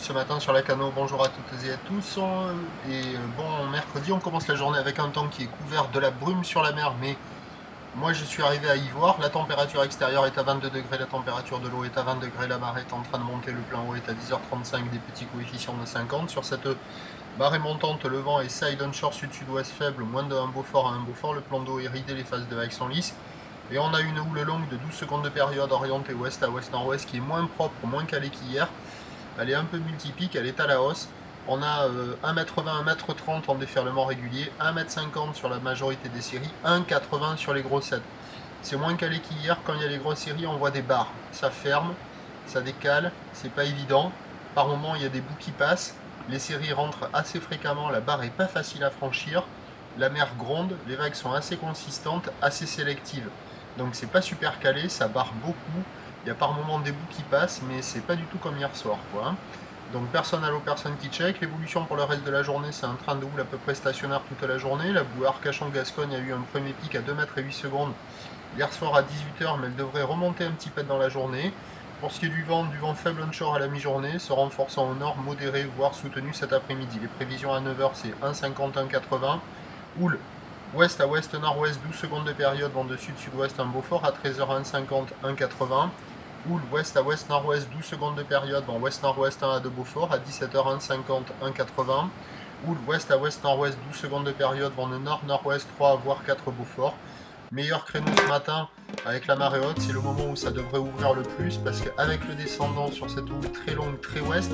ce matin sur la Cano. Bonjour à toutes et à tous. Bon mercredi, on commence la journée avec un temps qui est couvert de la brume sur la mer, mais moi je suis arrivé à y voir. La température extérieure est à 22 degrés, la température de l'eau est à 20 degrés, la marée est en train de monter, le plein eau est à 10h35, des petits coefficients de 50. Sur cette marée montante, le vent est side onshore sud-sud-ouest faible, moins de 1 Beaufort à 1 Beaufort, le plan d'eau est ridé, les phases de vagues sont lisses. Et on a une houle longue de 12 secondes de période orientée ouest à ouest-nord-ouest qui est moins propre, moins calée qu'hier. Elle est un peu multipique, elle est à la hausse. On a 1m20, 1m30 en déferlement régulier, 1m50 sur la majorité des séries, 1m80 sur les grossettes. C'est moins calé qu'hier, quand il y a les grosses séries, on voit des barres. Ça ferme, ça décale, c'est pas évident. Par moments, il y a des bouts qui passent. Les séries rentrent assez fréquemment, la barre est pas facile à franchir. La mer gronde, les vagues sont assez consistantes, assez sélectives. Donc c'est pas super calé, ça barre beaucoup. Il y a par moments des bouts qui passent, mais c'est pas du tout comme hier soir, quoi. Donc personne à l'eau, personne qui check. L'évolution pour le reste de la journée, c'est un train de houle à peu près stationnaire toute la journée. La boue Arcachon-Gascogne a eu un premier pic à 2 mètres et 8 secondes hier soir à 18h, mais elle devrait remonter un petit peu dans la journée. Pour ce qui est du vent faible onshore à la mi-journée, se renforçant au nord, modéré, voire soutenu cet après-midi. Les prévisions à 9h, c'est 1,50, 1,80. Houle ouest à ouest, nord-ouest, 12 secondes de période, vent de sud-sud-ouest, un Beaufort à 13h, 1,50, 1,80. Houle ouest à ouest, nord-ouest, 12 secondes de période, vent ouest-nord-ouest, 1 à 2 Beaufort, à 17h, 1,50, 1,80. Houle ouest à ouest, nord-ouest, 12 secondes de période, vent de nord-nord-ouest, 3 voire 4 Beaufort. Meilleur créneau ce matin avec la marée haute, c'est le moment où ça devrait ouvrir le plus, parce qu'avec le descendant sur cette houle très longue, très ouest,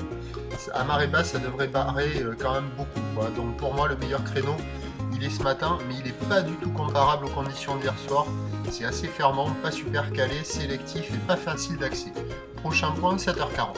à marée basse, ça devrait barrer quand même beaucoup, quoi. Donc pour moi, le meilleur créneau, il est ce matin, mais il n'est pas du tout comparable aux conditions d'hier soir. C'est assez fermant, pas super calé, sélectif et pas facile d'accès. Prochain point, 7h40.